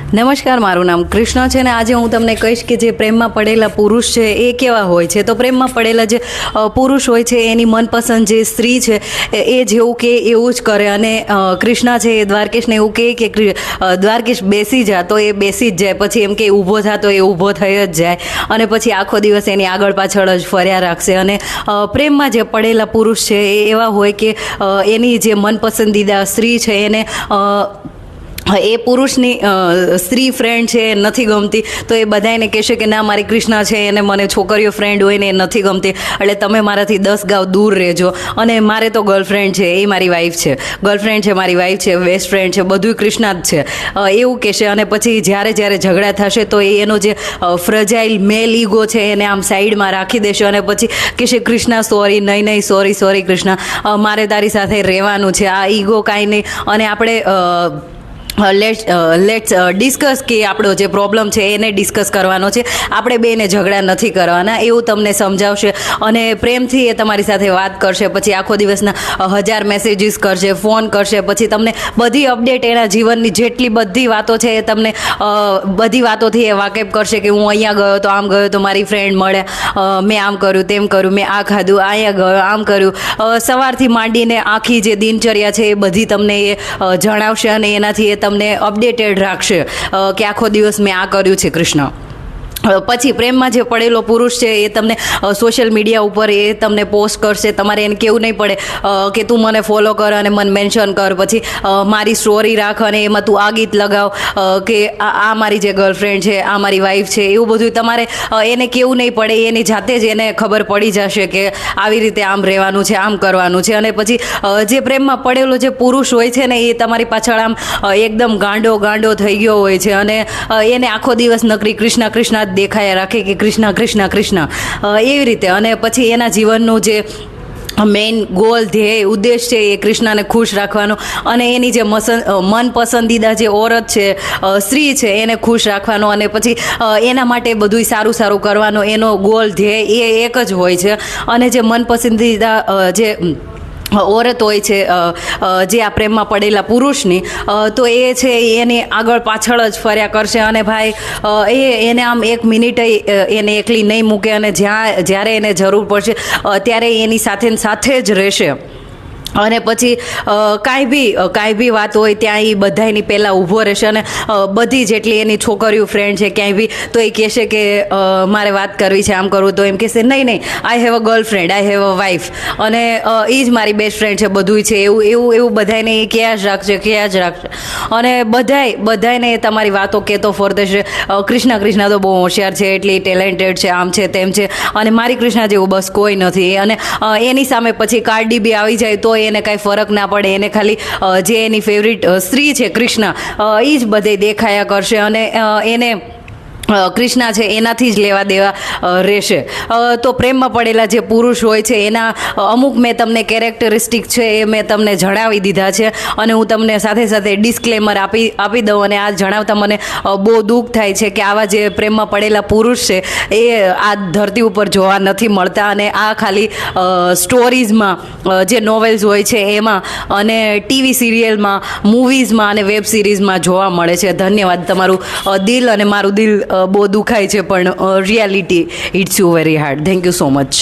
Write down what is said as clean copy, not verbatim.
નમસ્કાર, મારું નામ કૃષ્ણ છે ને આજે હું તમને કહીશ કે જે પ્રેમમાં પડેલા પુરુષ છે એ કેવા હોય છે. તો પ્રેમમાં પડેલા જે પુરુષ હોય છે એની મનપસંદ જે સ્ત્રી છે એ જેવું કે એવું જ કરે. અને કૃષ્ણા છે એ દ્વારકેશને એવું કહે કે દ્વારકેશ બેસી જા, તો એ બેસી જ જાય. પછી એમ કે ઊભો થા, તો એ ઊભો થઈ જ જાય. અને પછી આખો દિવસ એની આગળ પાછળ જ ફર્યા રાખશે. અને પ્રેમમાં જે પડેલા પુરુષ છે એ એવા હોય કે એની જે મનપસંદીદા સ્ત્રી છે એને એ પુરુષની સ્ત્રી ફ્રેન્ડ છે એ નથી ગમતી, તો એ બધાને કહેશે કે ના, મારી કૃષ્ણા છે એને મને છોકરીઓ ફ્રેન્ડ હોય ને એ નથી ગમતી, એટલે તમે મારાથી 10 ગાંવ દૂર રહેજો. અને મારે તો ગર્લફ્રેન્ડ છે, એ મારી વાઈફ છે, ગર્લફ્રેન્ડ છે, મારી વાઈફ છે, બેસ્ટ ફ્રેન્ડ છે, બધું કૃષ્ણા જ છે, એવું કહેશે. અને પછી જ્યારે ઝઘડા થશે તો એનો જે ફ્રજાઇલ મેલ ઈગો છે એને આમ સાઈડમાં રાખી દેશે. અને પછી કહેશે કૃષ્ણા સોરી, નહીં સોરી કૃષ્ણા, મારે તારી સાથે રહેવાનું છે, આ ઈગો કાંઈ નહીં. અને આપણે લેટ્સ ડિસ્કસ કે આપણો જે પ્રોબ્લેમ છે એને ડિસ્કસ કરવાનો છે, આપણે બેને ઝઘડા નથી કરવાના, એવું તમને સમજાવશે. અને પ્રેમથી એ તમારી સાથે વાત કરશે. પછી આખો દિવસના 1000 મેસેજીસ કરશે, ફોન કરશે. પછી તમને બધી અપડેટ એના જીવનની જેટલી બધી વાતો છે એ તમને બધી વાતોથી એ વાકેફ કરશે કે હું અહીંયા ગયો તો આમ ગયો તો મારી ફ્રેન્ડ મળ્યા, મેં આમ કર્યું તેમ કર્યું, મેં આ ખાધું, અહીંયા ગયો આમ કર્યું. સવારથી માંડીને આખી જે દિનચર્યા છે એ બધી તમને એ જણાવશે. અને એનાથી એ તમને અપડેટેડ રાખશે કે આખો દિવસ મેં આ કર્યું છે કૃષ્ણ. પછી પ્રેમમાં જે પડેલો પુરુષ છે એ તમને સોશિયલ મીડિયા ઉપર એ તમને પોસ્ટ કરશે. તમારે એને કહેવું નહીં પડે કે તું મને ફોલો કર અને મને મેન્શન કર, પછી મારી સ્ટોરી રાખ અને એમાં તું આ ગીત લગાવ કે આ મારી જે ગર્લફ્રેન્ડ છે, આ મારી વાઈફ છે, એવું બધું તમારે એને કહેવું નહીં પડે. એની જાતે જ એને ખબર પડી જશે કે આવી રીતે આમ રહેવાનું છે, આમ કરવાનું છે. અને પછી જે પ્રેમમાં પડેલો જે પુરુષ હોય છે ને એ તમારી પાછળ આમ એકદમ ગાંડો થઈ ગયો હોય છે. અને એને આખો દિવસ નકરી કૃષ્ણા દેખાયા રાખે કે કૃષ્ણા એવી રીતે. અને પછી એના જીવનનું જે મેઇન ગોલ, ધ્યેય, ઉદ્દેશ છે એ કૃષ્ણાને ખુશ રાખવાનો. અને એની જે મનપસંદીદા જે ઓરત છે, સ્ત્રી છે, એને ખુશ રાખવાનો. અને પછી એના માટે બધું સારું કરવાનો એનો ગોલ, ધ્યેય એ એક જ હોય છે. અને જે મનપસંદીદા જે ઓરત હોય છે જે આ પ્રેમમાં પડેલા પુરુષની, તો એ છે એની આગળ પાછળ જ ફર્યા કરશે. અને ભાઈ એને આમ એક મિનિટ એને એકલી નહીં મૂકે. અને જ્યારે એને જરૂર પડશે ત્યારે એની સાથે જ રહેશે. અને પછી કાંઈ બી વાત હોય ત્યાં એ બધાની પહેલાં ઊભો રહેશે. અને બધી જેટલી એની છોકરીઓ ફ્રેન્ડ છે ક્યાંય બી તો એ કહેશે કે મારે વાત કરવી છે, આમ કરવું, તો એમ કહેશે નહીં I have a girlfriend, I have a wife, અને એ જ મારી બેસ્ટ ફ્રેન્ડ છે, બધું છે, એવું બધાને એ ક્યાં જ રાખશે. અને બધાને એ તમારી વાતો કહેતો ફરતે છે. કૃષ્ણા તો બહુ હોશિયાર છે, એટલી ટેલેન્ટેડ છે, આમ છે તેમ છે, અને મારી કૃષ્ણા જેવું બસ કોઈ નથી. અને એની સામે પછી કાર્ડી બી આવી જાય તો એને કાંઈ ફરક ના પડે. એને ખાલી જે એની ફેવરિટ સ્ત્રી છે કૃષ્ણા, એ જ બધે દેખાયા કરશે. અને એને કૃષ્ણા છે એનાથી જ લેવા દેવા રહેશે. તો પ્રેમમાં પડેલા જે પુરુષ હોય છે એના અમુક મેં તમને કેરેક્ટરિસ્ટિક છે એ મેં તમને જણાવી દીધા છે. અને હું તમને સાથે ડિસ્ક્લેમર આપી દઉં. અને આ જણાવતા મને બહુ દુઃખ થાય છે કે આવા જે પ્રેમમાં પડેલા પુરુષ છે એ આ ધરતી ઉપર જોવા નથી મળતા. અને આ ખાલી સ્ટોરીઝમાં, જે નોવેલ્સ હોય છે એમાં, અને ટીવી સિરિયલમાં, મૂવીઝમાં અને વેબ સિરીઝમાં જોવા મળે છે. ધન્યવાદ. તમારું દિલ અને મારું દિલ બહુ દુખાય છે, પણ reality it's you very hard. Thank you so much.